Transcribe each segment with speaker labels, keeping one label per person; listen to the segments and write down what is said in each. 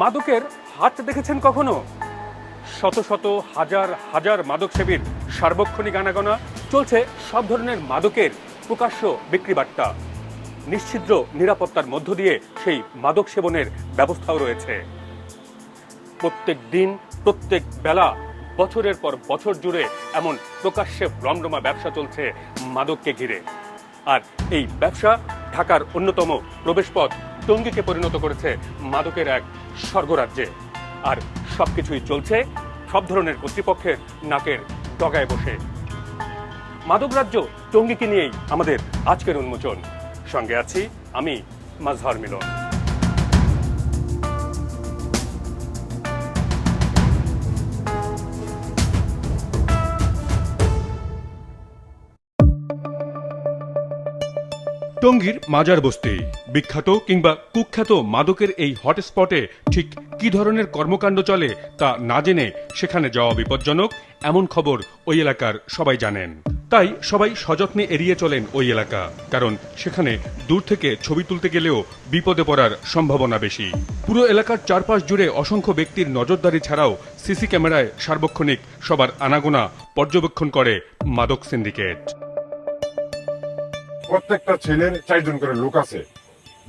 Speaker 1: মাদকের হাট দেখেছেন কখনো? শত শত হাজার হাজার মাদক সেবীর সার্বক্ষণিক আনাগোনা, চলছে সব ধরনের মাদকের প্রকাশ্য বিক্রি বাট্টা। নিশ্ছিদ্র নিরাপত্তার মধ্য দিয়ে সেই মাদক সেবনের ব্যবস্থাও রয়েছে। প্রত্যেক দিন প্রত্যেক বেলা বছরের পর বছর জুড়ে এমন প্রকাশ্যে রমরমা ব্যবসা চলছে মাদককে ঘিরে। আর এই ব্যবসা ঢাকার অন্যতম প্রবেশপথ টঙ্গীকে পরিণত করেছে মাদকের এক স্বর্গরাজ্যে। আর সবকিছুই চলছে সব ধরনের কর্তৃপক্ষের নাকের ডগায় বসে। মাদক রাজ্য টঙ্গীকে নিয়েই আমাদের আজকের উন্মোচন। সঙ্গে আছি আমি মাজহার মিলন। টঙ্গীর মাজার বস্তি, বিখ্যাত কিংবা কুখ্যাত মাদকের এই হটস্পটে ঠিক কি ধরনের কর্মকাণ্ড চলে তা না জেনে সেখানে যাওয়া বিপজ্জনক, এমন খবর ওই এলাকার সবাই জানেন। তাই সবাই সযত্নে এড়িয়ে চলেন ওই এলাকা, কারণ সেখানে দূর থেকে ছবি তুলতে গেলেও বিপদে পড়ার সম্ভাবনা বেশি। পুরো এলাকার চারপাশ জুড়ে অসংখ্য ব্যক্তির নজরদারি ছাড়াও সিসি ক্যামেরায় সার্বক্ষণিক সবার আনাগোনা পর্যবেক্ষণ করে মাদক সিন্ডিকেট।
Speaker 2: প্রত্যেকটা ছেলের 4 জন করে লোক আছে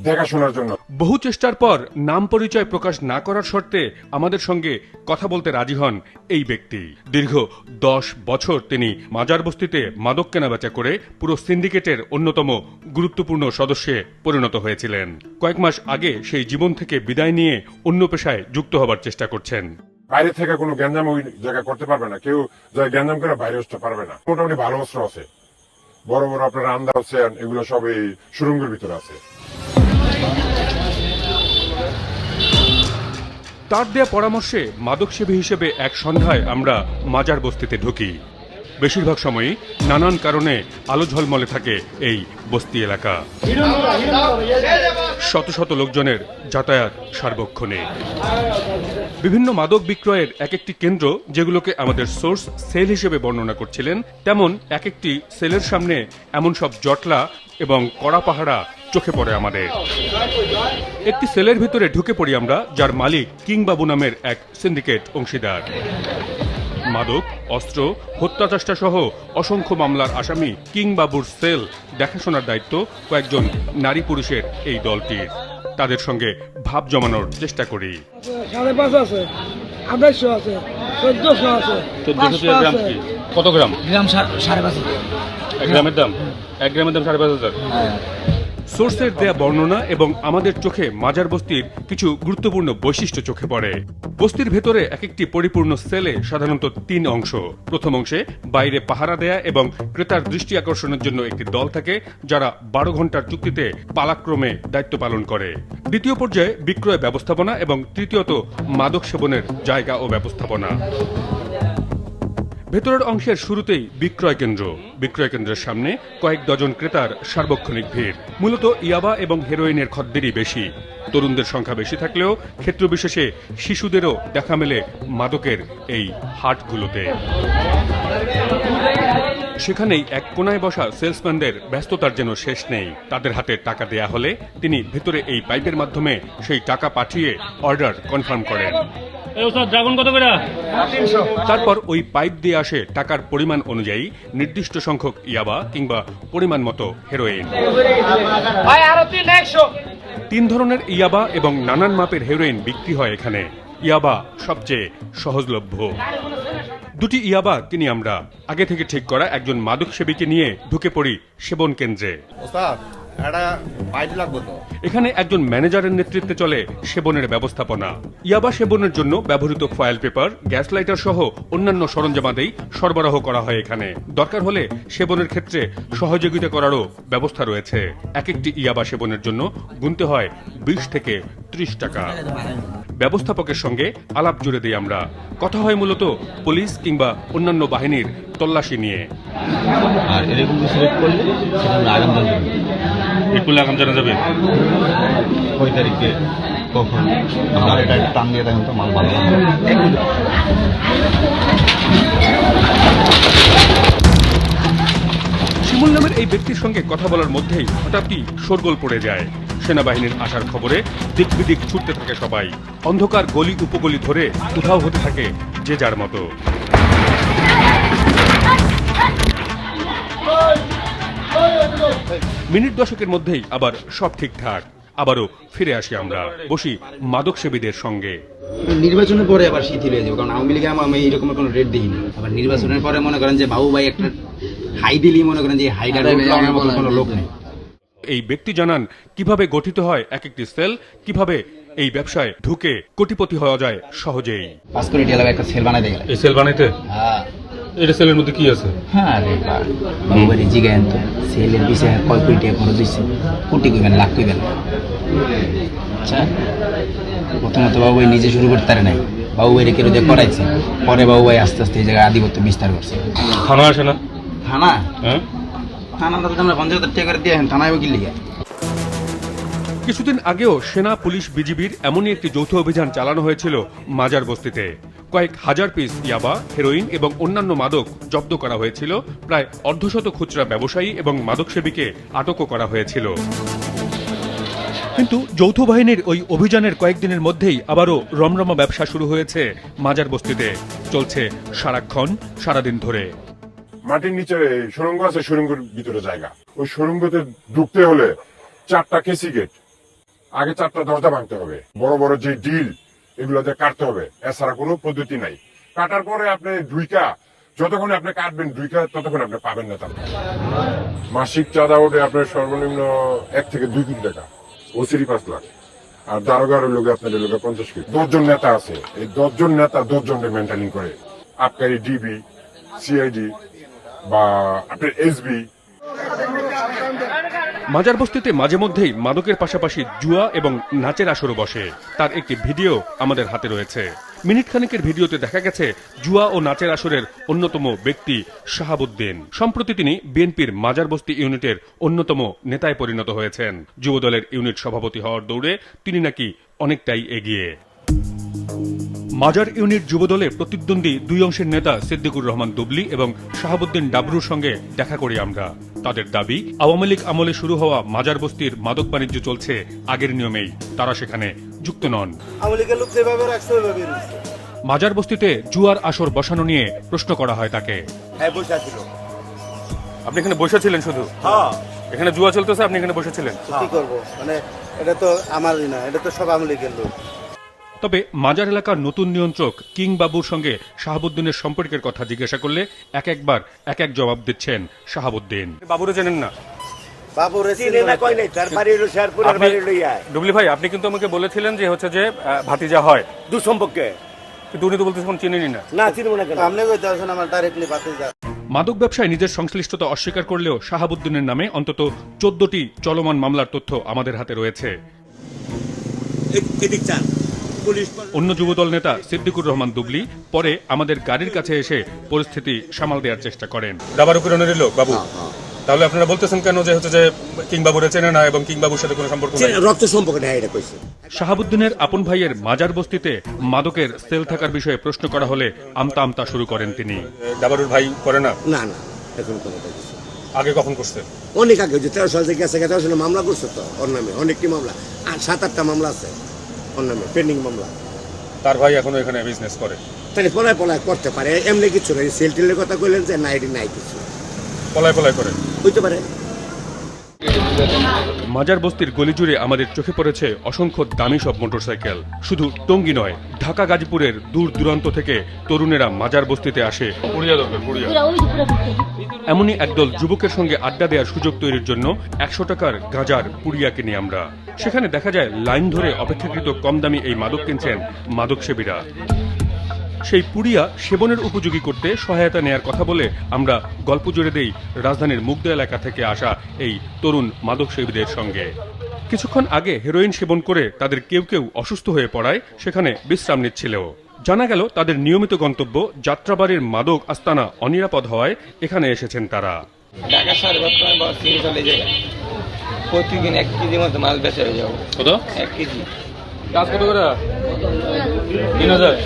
Speaker 2: দেখাশোনার জন্য।
Speaker 1: বহু চেষ্টার পর নাম পরিচয় প্রকাশ না করার শর্তে আমাদের সঙ্গে কথা বলতে রাজি হন এই ব্যক্তি। দীর্ঘ 10 বছর তিনি মাজার বস্তিতে মাদক কেনাবেচা করে পুরো সিন্ডিকেটের অন্যতম গুরুত্বপূর্ণ সদস্যে পরিণত হয়েছিলেন। কয়েক মাস আগে সেই জীবন থেকে বিদায় নিয়ে অন্য পেশায় যুক্ত হবার চেষ্টা করছেন।
Speaker 2: বাইরে থেকে কোনো গ্যাঞ্জাম ওই জায়গায় করতে পারবে না, কেউ যারা গ্যাঞ্জাম করে বাইরে আসতে পারবে না। মোটামুটি ভালো অস্ত্র আছে, বড় বড় আপনার আন্দা আছে, এগুলো সব এই সুরঙ্গের ভিতরে আছে।
Speaker 1: তার দেয়া পরামর্শে মাদকসেবী হিসেবে এক সন্ধ্যায় আমরা মাজার বস্তিতে ঢুকি। বেশিরভাগ সময়ই নানান কারণে আলো ঝলমলে থাকে এই বস্তি এলাকা। শত শত লোকজনের যাতায়াত সার্বক্ষণিক। বিভিন্ন মাদক বিক্রয়ের এক একটি কেন্দ্র, যেগুলোকে আমাদের সোর্স সেল হিসেবে বর্ণনা করছিলেন, তেমন এক একটি সেলের সামনে এমন সব জটলা এবং কড়া পাহারা চোখে পড়ে আমাদের। একটি সেলের ভিতরে ঢুকে পড়ি আমরা, যার মালিক কিংবাবু নামের এক সিন্ডিকেট অংশীদার। মাদক, অস্ত্র, হত্যা চেষ্টা সহ অসংখ্য মামলার আসামি কিংবাবুর সেল দেখাশোনার দায়িত্ব কয়েকজন নারী পুরুষের এই দলটির। তাদের সঙ্গে ভাব জমানোর চেষ্টা করি।
Speaker 3: 5.5 আছে, 250 আছে, 1400 আছে।
Speaker 1: 1400 গ্রাম কি? কত গ্রাম?
Speaker 3: গ্রাম 5.5।
Speaker 1: 1 গ্রামের দাম? 1 গ্রামের দাম 5,500। সোর্সের দেয়া বর্ণনা এবং আমাদের চোখে মাজার বস্তির কিছু গুরুত্বপূর্ণ বৈশিষ্ট্য চোখে পড়ে। বস্তির ভেতরে এক একটি পরিপূর্ণ সেলে সাধারণত 3 অংশ। প্রথম অংশে বাইরে পাহারা দেয়া এবং ক্রেতার দৃষ্টি আকর্ষণের জন্য একটি দল থাকে, যারা 12 ঘন্টার চুক্তিতে পালাক্রমে দায়িত্ব পালন করে। দ্বিতীয় পর্যায়ে বিক্রয় ব্যবস্থাপনা এবং তৃতীয়ত মাদক সেবনের জায়গা ও ব্যবস্থাপনা। ভেতরের অংশের শুরুতেই বিক্রয় কেন্দ্র। বিক্রয় কেন্দ্রের সামনে কয়েক ডজন ক্রেতার সার্বক্ষণিক ভিড়। মূলত ইয়াবা এবং হেরোইনের খদ্দেরই বেশি। তরুণদের সংখ্যা বেশি থাকলেও ক্ষেত্রবিশেষে শিশুদেরও দেখা মেলে মাদকের এই হাটগুলোতে। সেখানেই এক কোনায় বসা সেলসম্যানদের ব্যস্ততার যেন শেষ নেই। তাদের হাতে টাকা দেয়া হলে তিনি ভেতরে এই পাইপের মাধ্যমে সেই টাকা পাঠিয়ে অর্ডার কনফার্ম করেন। তারপর ওই পাইপ দিয়ে আসে টাকার পরিমাণ অনুযায়ী নির্দিষ্ট সংখ্যক ইয়াবা কিংবা পরিমাণ মতো হেরোইন। 3 ধরনের ইয়াবা এবং নানান মাপের হেরোইন বিক্রি হয় এখানে। ইয়াবা সবচেয়ে সহজলভ্য। 2টি ইয়াবা কিনি আমরা। আগে থেকে ঠিক করা একজন মাদক সেবীকে নিয়ে ঢুকে পড়ি সেবন কেন্দ্রে। এখানে একজন ম্যানেজারের নেতৃত্বে চলে সেবনের ব্যবস্থাপনা। ইয়াবা সেবনের জন্য ব্যবহৃত ফয়েল পেপার, গ্যাস লাইটার সহ অন্যান্য সরঞ্জামাদি সরবরাহ করা হয় এখানে। দরকার হলে সেবনের ক্ষেত্রে সহযোগিতা করারও ব্যবস্থা রয়েছে। এক একটি ইয়াবা সেবনের জন্য গুনতে হয় 20 থেকে 30 টাকা। ব্যবস্থাপকের সঙ্গে আলাপ জুড়ে দিই আমরা। কথা হয় মূলত পুলিশ কিংবা অন্যান্য বাহিনীর তল্লাশি নিয়ে।
Speaker 4: আর এরকম সিলেক্ট করলে সেখানে আগাম জানা যাবে।
Speaker 1: এগুলো আগাম জানা যাবে
Speaker 4: কয় তারিখে কখন। আমরা এটা টান দিয়ে দেখেন তো মাল ভালো।
Speaker 1: শিমুল নামের এই ব্যক্তির সঙ্গে কথা বলার মধ্যেই হঠাৎই শোরগোল পড়ে যায়। সেনাবাহিনীর আসার খবরে দিক বিদিক ছুটতে থাকে সবাই। অন্ধকার গলি উপগলি ধরে উধাও হতে থাকে যে যার মতো। মিনিট দশকের মধ্যেই আবার সব ঠিকঠাক। আবারও ফিরে আসি আমরা, বসি মাদক সেবীদের সঙ্গে।
Speaker 5: নির্বাচনের পরে আবার শিথিল হয়ে যাবে, কারণ আওয়ামী লীগে আমি এইরকম কোনো রেট দেখিনি। আবার নির্বাচনের পরে মনে করেন যে বাবু ভাই একটা হাই দিলেই মনে করেন যে হাইডার মতো কোনো লোক নেই।
Speaker 1: এই ব্যক্তি জানান কিভাবে গঠিত হয় এক একটি সেল, কিভাবে এই ব্যবসায় ঢুকে কোটিপতি হওয়া যায় সহজেই।
Speaker 5: 5 কোটি টাকা একটা সেল বানাইতে গেলে।
Speaker 1: এই সেল বানাইতে
Speaker 5: হ্যাঁ,
Speaker 1: এটা সেলের মধ্যে কি আছে?
Speaker 5: হ্যাঁ রে বাবু ভাই জিগায়েন তো সেলের বিষয়ে কয় কোটি টাকা খরচ হয়েছে, কোটি কইবেন লাখ কইবেন। আচ্ছা, প্রথমত বাবু ভাই নিজে শুরু করতে পারে নাই, বাবু ভাইরে কেউ দিয়ে করাইছে, পরে বাবু ভাই আস্তে আস্তে এই জায়গায় আধিপত্য বিস্তার করছে।
Speaker 1: থানা আসে না?
Speaker 5: থানা
Speaker 1: হ্যাঁ,
Speaker 5: থানাটা তো আমরা 50,000 টাকা করে দিয়ে থানায় কি লিগে।
Speaker 1: কিছুদিন আগেও সেনা, পুলিশ, বিজিবির এমনই একটি যৌথ অভিযান চালানো হয়েছিল মাজার বস্তিতে। কয়েক হাজার পিস ইয়াবা, হেরোইন এবং অন্যান্য মাদক জব্দ করা হয়েছিল। প্রায় অর্ধশত খুচরা ব্যবসায়ী এবং মাদক সেবীকে আটকও করা হয়েছিল। কিন্তু যৌথ বাহিনীর ওই অভিযানের কয়েকদিনের মধ্যেই আবারও রমরমা ব্যবসা শুরু হয়েছে মাজার বস্তিতে। চলছে সারাক্ষণ, সারাদিন ধরে।
Speaker 2: মাটির নিচে সুড়ঙ্গ আছে, সুড়ঙ্গের ভিতরে জায়গা। ওই সুড়ঙ্গতে ঢুকতে হলে 4টা কেসি গেট, আগে 4টা দরজা ভাঙতে হবে, বড় বড় যে ডিল এগুলোতে কাটতে হবে, এছাড়া কোনো পদ্ধতি নাই। কাটার পরে আপনি ঢুইকা যতক্ষণ আপনি কাটবেন ঢুইকা ততক্ষণ আপনি পাবেন না। তার মাসিক চাঁদা ওঠে আপনার সর্বনিম্ন 1 থেকে 2 কোটি টাকা, ওসিরি 5 লাখ, আর দারোগার লোকে আপনার লোকে 50 কোটি। 10 জন নেতা আছে, এই 10 জন নেতা 10 জনকে মেনটেনিং করে। আবকারি ডিবি, সিআইডি বা আপনার এসবি।
Speaker 1: মাজার বস্তিতে মাঝে মধ্যেই মাদকের পাশাপাশি জুয়া এবং নাচের আসরও বসে। তার একটি ভিডিও আমাদের হাতে রয়েছে। মিনিট খানেকের ভিডিওতে দেখা গেছে জুয়া ও নাচের আসরের অন্যতম ব্যক্তি শাহাবুদ্দিন। সম্প্রতি তিনি বিএনপির মাজার বস্তি ইউনিটের অন্যতম নেতায় পরিণত হয়েছেন। যুবদলের ইউনিট সভাপতি হওয়ার দৌড়ে তিনি নাকি অনেকটাই এগিয়ে। মাজার ইউনিট যুবদলে প্রতিদ্বন্দ্বী 2 অংশের নেতা সিদ্দিকুর রহমান দুবলি এবং শাহাবুদ্দিন ডাবরুর সঙ্গে দেখা করি আমরা। তাদের দাবি, আওয়ামী লীগ আমলে শুরু হওয়া মাজার বস্তির মাদক বাণিজ্য চলছে আগের নিয়মেই, তারা সেখানে যুক্ত নন। মাজার বস্তিতে জুয়ার আসর বসানো নিয়ে প্রশ্ন করা হয় তাকে। আপনি এখানে বসেছিলেন শুধু?
Speaker 6: হ্যাঁ,
Speaker 1: এখানে জুয়া চলতেছে, আপনি এখানে বসেছিলেন?
Speaker 6: কি করবো, মানে এটা তো আমারই না, এটা তো সব আওয়ামী লীগের লোক।
Speaker 1: তবে মাজার এলাকার নতুন নিয়ন্ত্রক কিং বাবুর সঙ্গে শাহাবুদ্দিনের সম্পর্কের কথা জিজ্ঞাসা করলে একবার এক এক জবাব দিচ্ছেন শাহাবুদ্দিন। বাবুরে চেনেন না? ডুবলি ভাই, আপনি কিন্তু আমাকে বলেছিলেন যে হচ্ছে যে ভাতিজা হয়
Speaker 6: দূর সম্পর্কে,
Speaker 1: কিন্তু উনি তো বলতেছেন চিনেনি না।
Speaker 6: না চিনবো না কেন, আপনি কইতে আছেন আমার ডাইরেক্টলি ভাতিজা।
Speaker 1: মাদক ব্যবসায় নিজের সংশ্লিষ্টতা অস্বীকার করলেও শাহাবুদ্দিনের নামে অন্তত 14টি চলমান মামলার তথ্য আমাদের হাতে রয়েছে। অন্য যুবদল নেতা সিদ্দিকুর রহমান দুবলি পরে আমাদের গাড়ির কাছে এসে পরিস্থিতি সামাল দেওয়ার চেষ্টা করেন। দাবারুকুরনের লোক বাবু, তাহলে আপনারা বলতেছেন কেন যে হচ্ছে যে কিং বাবুরে চেনে না এবং কিং বাবুর সাথে কোনো সম্পর্ক নেই?
Speaker 6: রক্ত সম্পর্ক নেই, এটা কইছে।
Speaker 1: শাহাবুদ্দিনের আপন ভাইয়ের মাজার বস্তিতে মাদকের সেল থাকার বিষয়ে প্রশ্ন করা হলে আমতা আমতা শুরু করেন তিনি। দাবারুর ভাই করে না?
Speaker 6: না না, এখন কোনো কথা।
Speaker 1: আগে কখন করছে?
Speaker 6: অনেক আগে, 13 সাল থেকে গেছে, 13 সালে মামলা করছে তো ওর নামে, অনেকটি মামলা, আর 7-8টা মামলা আছে ওর নামে, পেন্ডিং মামলা।
Speaker 1: তার ভাই এখনো এখানে বিজনেস করে?
Speaker 6: তাহলে পলায় করতে পারে, এমনি কিছু নাই। সেল টেলের কথা কইলেন যে না, এটি নাই কিছু,
Speaker 1: পলায় করে
Speaker 6: হইতে পারে।
Speaker 1: মাজার বস্তির গলি জুড়ে আমাদের চোখে পড়েছে অসংখ্য দামি সব মোটরসাইকেল। শুধু টঙ্গী নয়, ঢাকা গাজীপুরের দূর দূরান্ত থেকে তরুণেরা মাজার বস্তিতে আসে এমনই একদল যুবকের সঙ্গে আড্ডা দেওয়ার সুযোগ তৈরির জন্য 100 টাকার গাঁজার পুড়িয়া কিনি আমরা। সেখানে দেখা যায় লাইন ধরে অপেক্ষাকৃত কম দামি এই মাদক কিনছেন মাদক সেবীরা। সেই পুড়িয়া সেবনের উপযোগী করতে সহায়তা নেয়ার কথা বলে আমরা গল্প জুড়ে দেই রাজধানীর মুগদা এলাকা থেকে আসা এই তরুণ মাদক সেবীদের সঙ্গে। কিছুক্ষণ আগে হেরোইন সেবন করে তাদের কেউ কেউ অসুস্থ হয়ে পড়ায় সেখানে বিশ্রাম নিচ্ছিল। জানা গেল তাদের নিয়মিত গন্তব্য যাত্রাবাড়ির মাদক আস্তানা অনিরাপদ হওয়ায় এখানে এসেছেন তারা।
Speaker 7: ঢাকা শহরে বর্তমানে চলে যায়, প্রতিদিন 1 কেজি মতো মাল বেচা হয়ে যাবো। কত? 1 কেজি। কাজ কত করে? 3000।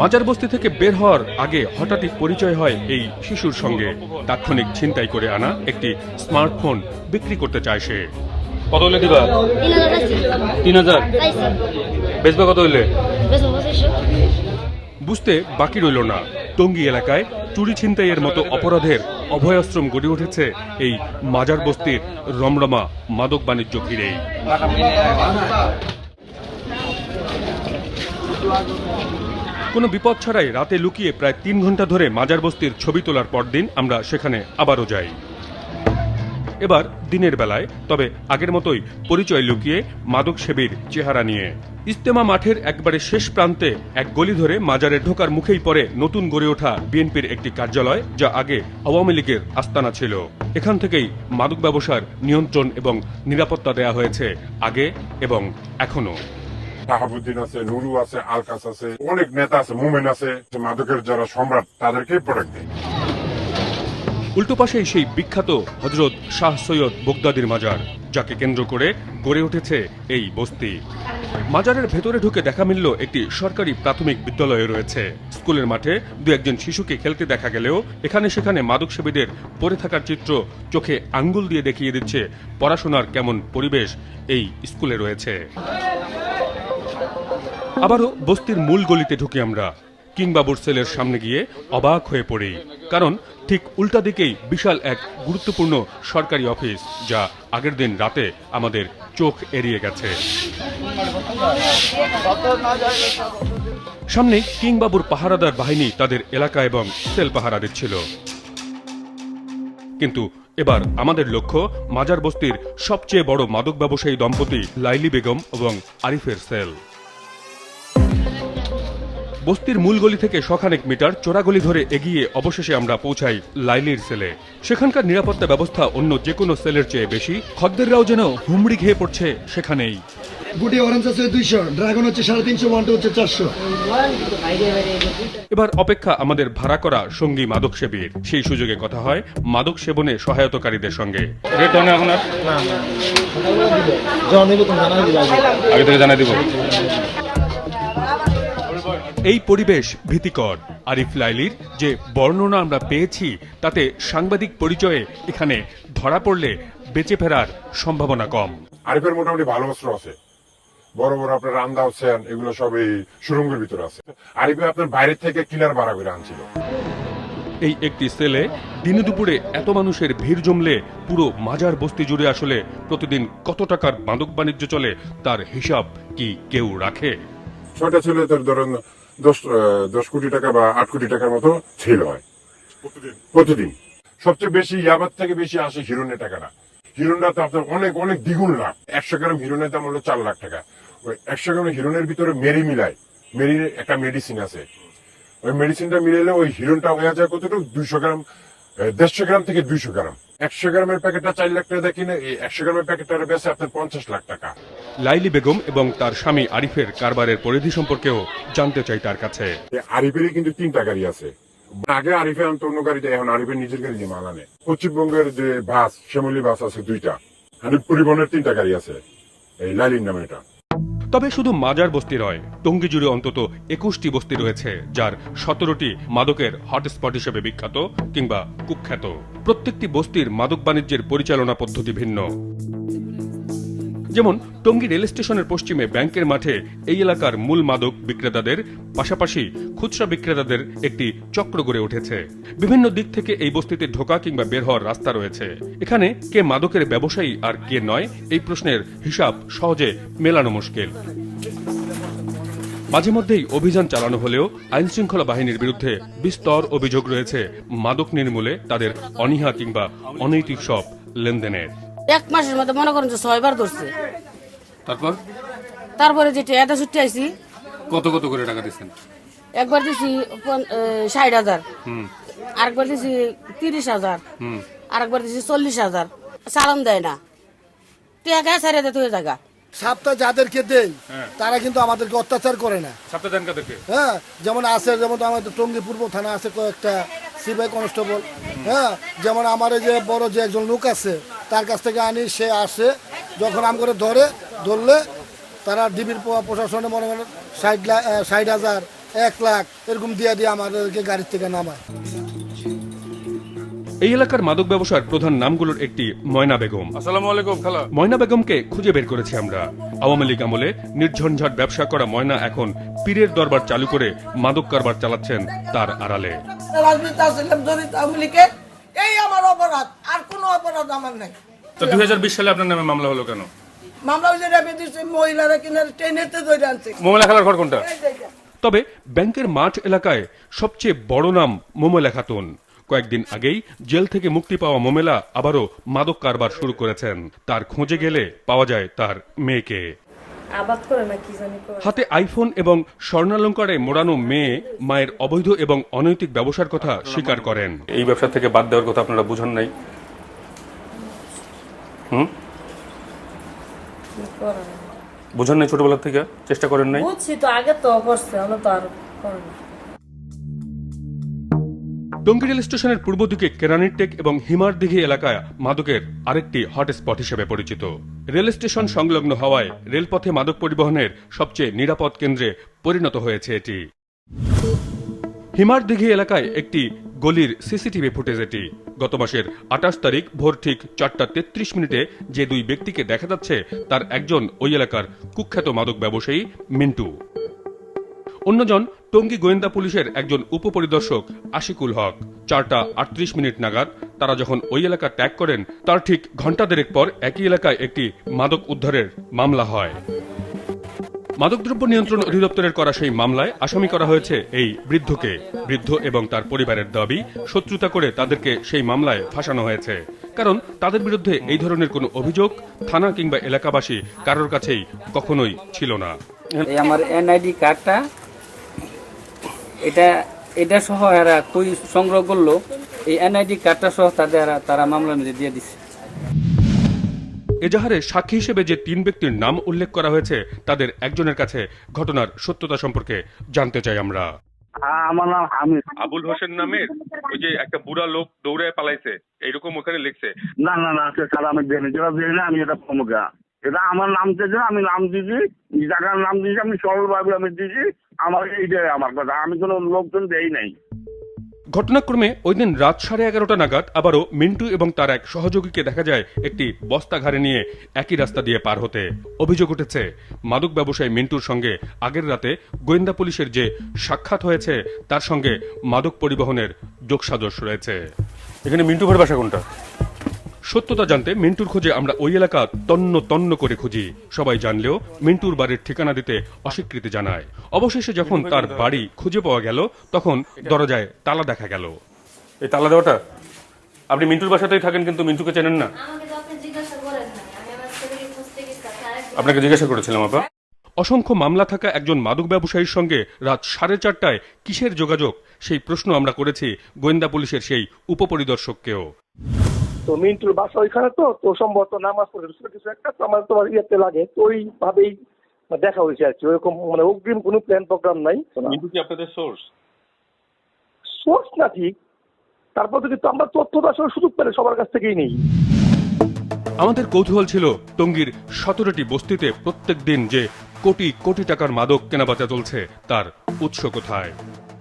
Speaker 1: মাজার বস্তি থেকে বের হওয়ার আগে হঠাৎই পরিচয় হয় এই শিশুর সঙ্গে। তাৎক্ষণিক ছিনতাই করে আনা একটি স্মার্টফোন বিক্রি করতে চায় সে। কত হইলে দিবা? 3000। বেচবা কত হইলে? বুঝতে বাকি রইল না, টঙ্গী এলাকায় চুরি ছিনতাইয়ের মতো অপরাধের অভয়াশ্রম গড়ে উঠেছে এই মাজার বস্তির রমরমা মাদক বাণিজ্য ঘিরেই। কোনো বিপদ ছাড়াই রাতে লুকিয়ে প্রায় 3 ঘন্টা ধরে মাজার বস্তির ছবি তোলার পরদিন আমরা সেখানে আবারও যাই। এবার দিনের বেলায়, তবে আগের মতোই পরিচয় লুকিয়ে মাদক সেবীর চেহারা নিয়ে। ইজতেমা মাঠের একবারে শেষ প্রান্তে এক গলি ধরে মাজারে ঢোকার মুখেই পড়ে নতুন গড়ে ওঠা বিএনপির একটি কার্যালয়, যা আগে আওয়ামী লীগের আস্তানা ছিল। এখান থেকেই মাদক ব্যবসার নিয়ন্ত্রণ এবং নিরাপত্তা দেয়া হয়েছে আগে এবং এখনো।
Speaker 2: শাহাবুদ্দিন আছে, নুরু আছে, আলকাস আছে, অনেক নেতা আছে, মুমেন আছে, মাদকের যারা সম্রাট তাদেরকে প্রোডাক্ট দেয়।
Speaker 1: উল্টো পাশেই সেই বিখ্যাত হযরত শাহ সৈয়দ বগদাদির মাজার, যাকে কেন্দ্র করে গড়ে উঠেছে এই বস্তি। মাজারের ভেতরে ঢুকে দেখা মিলল একটি সরকারি প্রাথমিক বিদ্যালয় রয়েছে। স্কুলের মাঠে 2-1 শিশুকে খেলতে দেখা গেলেও এখানে সেখানে মাদক সেবীদের পড়ে থাকার চিত্র চোখে আঙ্গুল দিয়ে দেখিয়ে দিচ্ছে পড়াশোনার কেমন পরিবেশ এই স্কুলে রয়েছে। আবারও বস্তির মূল গলিতে ঢুকি আমরা। কিংবাবুর সেলের সামনে গিয়ে অবাক হয়ে পড়ি, কারণ ঠিক উল্টা দিকেই বিশাল এক গুরুত্বপূর্ণ সরকারি অফিস, যা আগের দিন রাতে আমাদের চোখ এড়িয়ে গেছে। সামনে কিংবাবুর পাহারাদার বাহিনী তাদের এলাকা এবং সেল পাহারা দিচ্ছিল। কিন্তু এবার আমাদের লক্ষ্য মাজার বস্তির সবচেয়ে বড় মাদক ব্যবসায়ী দম্পতি লাইলি বেগম এবং আরিফের সেল। বস্তির মূল গলি থেকে শখানেক মিটার চোরাগলি ধরে এগিয়ে অবশেষে আমরা পৌঁছাই লাইলির সেলে। সেখানকার নিরাপত্তা ব্যবস্থা অন্য যে কোনো সেলের চেয়ে বেশি। খদ্দেররাও যেন হুমড়ি খেয়ে পড়ছে সেখানেই।
Speaker 3: গুটি অরেঞ্জ আছে 200, ড্রাগন হচ্ছে 350, ওয়ান্টু হচ্ছে 400।
Speaker 1: এবার অপেক্ষা আমাদের ভাড়া করা সঙ্গী মাদক সেবীর। সেই সুযোগে কথা হয় মাদক সেবনে সহায়তাকারীদের সঙ্গে। রেট হয় না এখন আর? আগে থেকে জানাই দিব। এই পরিবেশ ভীতিকর। আরিফ লাইলির যে বর্ণনা আমরা পেয়েছি তাতে সাংবাদিক পরিচয়ে এখানে ধরা পড়লে বেঁচে ফেরার সম্ভাবনা কম।
Speaker 2: আরিফের মোটামুটি ভালো অস্ত্র আছে, বড় বড় আপনার রান্দা হচ্ছেন, এগুলো সব এই সুরঙ্গের ভিতরে আছে। আরিফে আপনার বাইরে থেকে কিলার ভাড়া করে আনছিল।
Speaker 1: এই একটি সেলে দিনে দুপুরে এত মানুষের ভিড় জমলে পুরো মাজার বস্তি জুড়ে আসলে প্রতিদিন কত টাকার মাদক বাণিজ্য চলে তার হিসাব কি কেউ রাখে?
Speaker 2: 6টা ছেলে তোর ধরেন 10 কোটি টাকা বা 8 কোটি টাকার মতো ছেলে হয় প্রতিদিন। সবচেয়ে বেশি ইয়াবার থেকে বেশি আসে হিরোনের টাকাটা। হিরোনটা তো আপনার অনেক অনেক দ্বিগুণ লাভ। 100 গ্রাম হিরোনের দাম হলো 4 লাখ টাকা। ওই 100 গ্রাম হিরোনের ভিতরে মেরি মিলায়, মেরির একটা মেডিসিন আছে, ওই মেডিসিনটা মিলাইলে ওই হিরোনটা হয়ে যায় কতটুকু 200 গ্রাম, 150 গ্রাম থেকে 200 গ্রাম। 100 গ্রামের প্যাকেটটা 4 লাখ টাকা দেখি না, এই 100 গ্রামের প্যাকেটটা বেচে আপনার 50 লাখ টাকা।
Speaker 1: লাইলি বেগম এবং তার স্বামী আরিফের কারবারের পরিধি সম্পর্কেও জানতে চাই তার কাছে।
Speaker 2: আরিফেরই কিন্তু 3টা গাড়ি আছে। আগে আরিফে আনতো অন্য গাড়িতে, এখন আরিফের নিজের গাড়ি দিয়ে মাল আনে। পশ্চিমবঙ্গের যে বাস, শ্যামলী বাস আছে 2টা, হানিফ পরিবহনের 3টা গাড়ি আছে এই লাইলির নামে। এটা
Speaker 1: তবে শুধু মাজার বস্তি নয়, টঙ্গী জুড়ে অন্তত 21টি বস্তি রয়েছে, যার 17টি মাদকের হটস্পট হিসেবে বিখ্যাত কিংবা কুখ্যাত। প্রত্যেকটি বস্তির মাদক বাণিজ্যের পরিচালনা পদ্ধতি ভিন্ন। যেমন টঙ্গী রেল স্টেশনের পশ্চিমে ব্যাংকের মাঠে এই এলাকার মূল মাদক বিক্রেতাদের পাশাপাশি খুচরা বিক্রেতাদের একটি চক্র গড়ে উঠেছে। বিভিন্ন দিক থেকে এই বস্তিতে ঢোকা কিংবা বের হওয়ার রাস্তা রয়েছে। এখানে কে মাদকের ব্যবসায়ী আর কে নয়, এই প্রশ্নের হিসাব সহজে মেলানো মুশকিল। মাঝে মধ্যেই অভিযান চালানো হলেও আইনশৃঙ্খলা বাহিনীর বিরুদ্ধে বিস্তর অভিযোগ রয়েছে মাদক নির্মূলে তাদের অনীহা কিংবা অনৈতিক সব লেনদেনের।
Speaker 8: 1 মাসের মধ্যে মনে করেন যে 6 বার ধরছে। তারপরে যেটা এত ছুটি আইছি।
Speaker 1: কত কত করে টাকা দিচ্ছেন?
Speaker 8: একবার দিছি 60,000, আরেকবার দিছি 30,000, আরেকবার দিছি 40,000। চালান দেয় না, টাকা ছেড়ে দিতে হয়ে জায়গা।
Speaker 3: সাপ্তাহ যাদেরকে দেই তারা কিন্তু আমাদেরকে অত্যাচার করে না।
Speaker 1: সপ্তাহ দেন কাদেরকে?
Speaker 3: হ্যাঁ, যেমন আছে, যেমন আমাদের টঙ্গী পূর্ব থানা আছে কয়েকটা সিবিআই কনস্টেবল। হ্যাঁ, যেমন আমার এই যে বড় যে একজন লোক আছে তার কাছ থেকে আনি, সে আসে যখন আম করে ধরলে তারা ডিবির প্রশাসনে মনে করেন 60,000, 1 লাখ এরকম দিয়ে আমাদেরকে গাড়ির থেকে নামায়।
Speaker 1: এই এলাকার মাদক ব্যবসার প্রধান নামগুলোর একটি ময়না বেগম। আসসালামু আলাইকুম খালা। ময়না বেগমকে খুঁজে বের করেছি আমরা। আওয়ামী লীগ আমলে নির্ঝঞ্ঝাট ব্যবসা করা ময়না এখন পীরের দরবার চালু করে মাদক কারবার চালাচ্ছেন তার আড়ালে।
Speaker 9: রাজনীতি আসলাম জড়িত আওয়ামী লীগে, এই আমার অপরাধ, আর কোনো অপরাধ আমার নাই।
Speaker 1: তো 2020 সালে আপনার নামে মামলা হলো কেন?
Speaker 9: মামলা ওই যে রেপে দিচ্ছে, মহিলারা কিনা ট্রেনেতে ধরে আনছে।
Speaker 1: মোমো লেখার ঘর কোনটা? তবে ব্যাংকের মাঠ এলাকায় সবচেয়ে বড় নাম মোমেলা খাতুন। কয়েকদিন আগেই জেল থেকে মুক্তি পাওয়া মোমেলা আবারও মাদক কারবার শুরু করেছেন। তার খোঁজে গেলে পাওয়া যায় তার মেয়েকে। হাতে আইফোন এবং স্বর্ণালঙ্কারে মোড়ানো মেয়ে মায়ের অবৈধ এবং অনৈতিক ব্যবসার কথা স্বীকার করেন। এই ব্যবসা থেকে বাদ দেওয়ার কথা আপনারা বুঝেন নাই? বুঝেন নাই? ছোটবেলা থেকে চেষ্টা করেন নাই?
Speaker 10: বুঝছি তো, আগে তো করছে, আমরা তো আর করি না।
Speaker 1: টঙ্গী রেল স্টেশনের পূর্ব দিকে কেরানির টেক এবং হিমারদিঘি এলাকায় মাদকের আরেকটি হটস্পট হিসেবে পরিচিত। রেল স্টেশন সংলগ্ন হওয়ায় রেলপথে মাদক পরিবহনের সবচেয়ে নিরাপদ কেন্দ্রে পরিণত হয়েছে এটি। হিমারদিঘি এলাকায় একটি গলির সিসিটিভি ফুটেজ এটি। গত মাসের 28 তারিখ ভোর ঠিক 4:33 যে দুই ব্যক্তিকে দেখা যাচ্ছে তার একজন ওই এলাকার কুখ্যাত মাদক ব্যবসায়ী মিন্টু, অন্যজন টঙ্গী গোয়েন্দা পুলিশের একজন উপপরিদর্শক আশিকুল হক। 4:38 নাগাদ তারা যখন ওই এলাকা ত্যাগ করেন তার ঠিক ঘণ্টা দেড়েক পর একই এলাকায় একটি মাদক উদ্ধারের মামলা হয়। মাদকদ্রব্য নিয়ন্ত্রণ অধিদপ্তরের করা সেই মামলায় আসামি করা হয়েছে এই বৃদ্ধকে। বৃদ্ধ এবং তার পরিবারের দাবি, শত্রুতা করে তাদেরকে সেই মামলায় ফাঁসানো হয়েছে, কারণ তাদের বিরুদ্ধে এই ধরনের কোনো অভিযোগ থানা কিংবা এলাকাবাসী কারোর কাছেই কখনোই ছিল না।
Speaker 7: আমার এনআইডি কার্ডটা, এটা সহ এরা কই সংগ্রহ করলো, এই এনআইডি কার্ডটা সহ তারা মামলা দিয়ে দিচ্ছে।
Speaker 1: এজাহারে সাক্ষী হিসেবে যে 3 ব্যক্তির নাম উল্লেখ করা হয়েছে তাদের একজনের কাছে ঘটনার সত্যতা সম্পর্কে জানতে চাই আমরা।
Speaker 11: আমার নাম হামিদ।
Speaker 1: আবুল হোসেন নামের ওই যে একটা বুড়া লোক দৌড়ে পালাইছে এইরকম ওখানে লিখছে।
Speaker 11: না না না, স্যার আমি জেনে না, আমি এটা প্রমুখা, এটা আমার নাম চেয়েছে, আমি নাম দিয়েছি, জায়গার নাম দিয়েছি, আমি সরলভাবে আমি দিয়েছি, আমার এইটাই আমার কথা, আমি কোনো লোকজন দেই নাই।
Speaker 1: ঘটনাক্রমে ওই দিন রাত 11:30 নাগাদ আবারও মিন্টু এবং তার এক সহযোগীকে দেখা যায় একটি বস্তা ঘাড়ে নিয়ে একই রাস্তা দিয়ে পার হতে। অভিযোগ উঠেছে মাদক ব্যবসায়ী মিন্টুর সঙ্গে আগের রাতে গোয়েন্দা পুলিশের যে সাক্ষাৎ হয়েছে তার সঙ্গে মাদক পরিবহনের যোগসাজশ রয়েছে। এখানে মিন্টু ভাইয়ের বাসা কোনটা? সত্যতা জানতে মিন্টুর খোঁজে আমরা ওই এলাকা তন্ন তন্ন করে খুঁজি। সবাই জানলেও মিন্টুর বাড়ির ঠিকানা দিতে অস্বীকৃতি জানায়। অবশেষে যখন তার বাড়ি খুঁজে পাওয়া গেল তখন দরজায় তালা দেখা গেল। এই তালা দেওয়াটা? আপনি মিন্টুর বাসাতেই থাকেন কিন্তু মিন্টুকে চেনেন না? আপনাকে জিজ্ঞাসা করেছিলাম আপা। অসংখ্য মামলা থাকা একজন মাদক ব্যবসায়ীর সঙ্গে রাত 4:30 কিসের যোগাযোগ, সেই প্রশ্ন আমরা করেছি গোয়েন্দা পুলিশের সেই উপপরিদর্শককেও।
Speaker 11: তো মিন্টুর বাসা ওইখানে, তো সম্ভবত নামাজ পড়ে কিছু একটা, তো আমার তোমার ইয়েতে লাগে, তো ওইভাবেই দেখা হয়েছে আর কি, ওরকম মানে অগ্রিম কোনো প্ল্যান প্রোগ্রাম নাই।
Speaker 1: মিন্টু কি আপনাদের
Speaker 11: সোর্স না ঠিক, তারপর কিন্তু আমরা তথ্যটা আসলে সুযোগ পেলে সবার কাছ থেকেই নেই।
Speaker 1: আমাদের কৌতূহল ছিল টঙ্গীর 17টি বস্তিতে প্রত্যেক দিন যে কোটি কোটি টাকার মাদক কেনাবেচা চলছে তার উৎস কোথায়।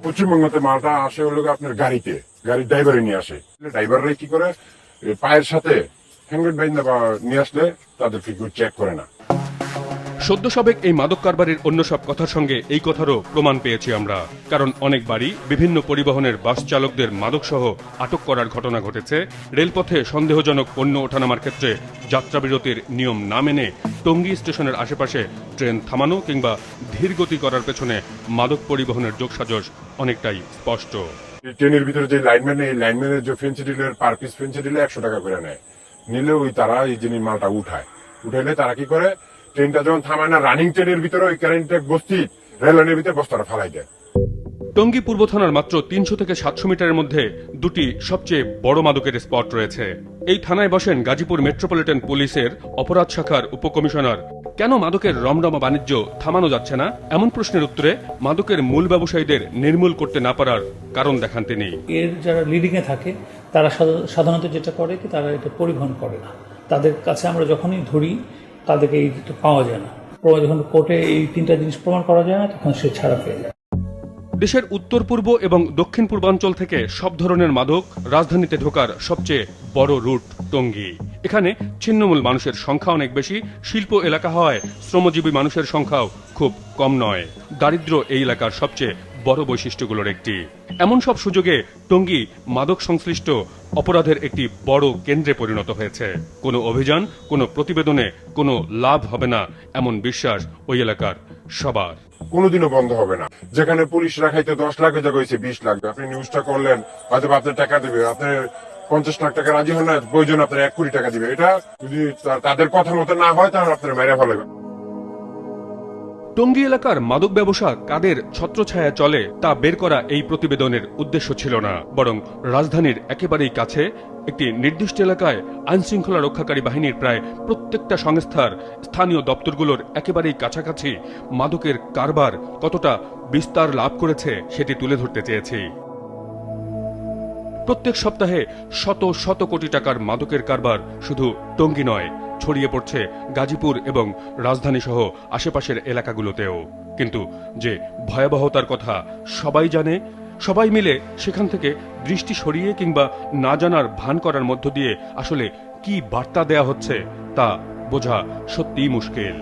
Speaker 2: পশ্চিমবঙ্গতে মালটা আসে হলো আপনার গাড়িতে, গাড়ির ড্রাইভারে নিয়ে আসে। ড্রাইভাররা কি করে, পায়ের সাথে হ্যান্ডেল বাইন্দা নিয়ে আসলে তাদের ফিগুর চেক করে না।
Speaker 1: সদ্য সাবেক এই মাদক কারবারের অন্য সব কথার সঙ্গে এই কথারও প্রমাণ পেয়েছি আমরা, কারণ অনেক বাড়ি বিভিন্ন পরিবহনের বাস চালকদের মাদক সহ আটক করার ঘটনা ঘটেছে। রেলপথে সন্দেহজনক পণ্য ওঠানামার ক্ষেত্রে যাত্রাবিরতির নিয়ম না মেনে টঙ্গী স্টেশনের আশেপাশে ট্রেন থামানো কিংবা ধীরগতি করার পেছনে মাদক পরিবহনের যোগসাজশ অনেকটাই স্পষ্ট।
Speaker 2: ট্রেনের ভিতরে যে লাইনম্যান, এই লাইনম্যানের যে ফেন্সিডিলের পার পিস ফেন্সিডিলে 100 টাকা করে নেয়, নিলে ওই তারা এই জিনিস মালটা উঠাইলে তারা কি করে, ট্রেনটা যখন থামায় না, রানিং ট্রেনের ভিতরে ওই কারেন্ট বস্তি রেল লাইনের ভিতরে বস্তাটা ফালাই দেয়।
Speaker 1: টঙ্গী পূর্ব থানার মাত্র 300 থেকে 700 মিটারের মধ্যে দুটি সবচেয়ে বড় মাদকের স্পট রয়েছে। এই থানায় বসেন গাজীপুর মেট্রোপলিটন পুলিশের অপরাধ শাখার উপকমিশনার। কেন মাদকের রমরমা বাণিজ্য থামানো যাচ্ছে না, এমন প্রশ্নের উত্তরে মাদকের মূল ব্যবসায়ীদের নির্মূল করতে না পারার কারণ দেখান তিনি।
Speaker 12: এর যারা লিডিং এ থাকে তারা সাধারণত যেটা করে কি, তারা এটা পরিবহন করে না। তাদের কাছে আমরা যখনই ধরি তাদেরকে এই পাওয়া যায় না। যখন কোর্টে এই 3টা জিনিস প্রমাণ করা যায় না তখন সে ছাড়া পেয়ে যায়।
Speaker 1: দেশের উত্তর পূর্ব এবং দক্ষিণ পূর্বাঞ্চল থেকে সব ধরনের মাদক রাজধানীতে ঢোকার সবচেয়ে বড় রুট টঙ্গী। এখানে ছিন্নমূল মানুষের সংখ্যা অনেক বেশি, শিল্প এলাকা হওয়ায় শ্রমজীবী মানুষের সংখ্যাও খুব কম নয়। দারিদ্র্য এই এলাকার সবচেয়ে বড় বৈশিষ্ট্যগুলোর একটি। এমন সব সুযোগে টঙ্গী মাদক সংশ্লিষ্ট অপরাধের একটি বড় কেন্দ্রে পরিণত হয়েছে। কোনো অভিযান, কোনো প্রতিবেদনে কোনো লাভ হবে না এমন বিশ্বাস ওই এলাকার সবার।
Speaker 2: কোনোদিনও বন্ধ হবে না। যেখানে পুলিশ রাখাইতে 10 লাখের জায়গা হয়েছে 20 লাখ। আপনি নিউজটা করলেন, হয়তো আপনার টাকা দেবে, আপনার 50 লাখ টাকা রাজি হন না, প্রয়োজন আপনার 1 কোটি টাকা দিবে। এটা যদি তাদের কথা মতো না হয় তাহলে আপনার মেরে ফেলবে।
Speaker 1: টঙ্গী এলাকার মাদক ব্যবসা কাদের ছত্রছায়া চলে তা বের করা এই প্রতিবেদনের উদ্দেশ্য ছিল না, বরং রাজধানীর একেবারেই কাছে একটি নির্দিষ্ট এলাকায় আইনশৃঙ্খলা রক্ষাকারী বাহিনীর প্রায় প্রত্যেকটা সংস্থার স্থানীয় দপ্তরগুলোর একেবারেই কাছাকাছি মাদকের কারবার কতটা বিস্তার লাভ করেছে সেটি তুলে ধরতে চেয়েছি। প্রত্যেক সপ্তাহে শত শত কোটি টাকার মাদকের কারবার শুধু টঙ্গী নয়, ছড়িয়ে পড়ছে গাজীপুর এবং রাজধানী সহ আশেপাশের এলাকাগুলোতেও। কিন্তু যে ভয়াবহতার কথা সবাই জানে, সবাই মিলে সেখান থেকে দৃষ্টি সরিয়ে কিংবা না জানার ভান করার মধ্য দিয়ে আসলে কি বার্তা দেয়া হচ্ছে তা বোঝা সত্যিই মুশকিল।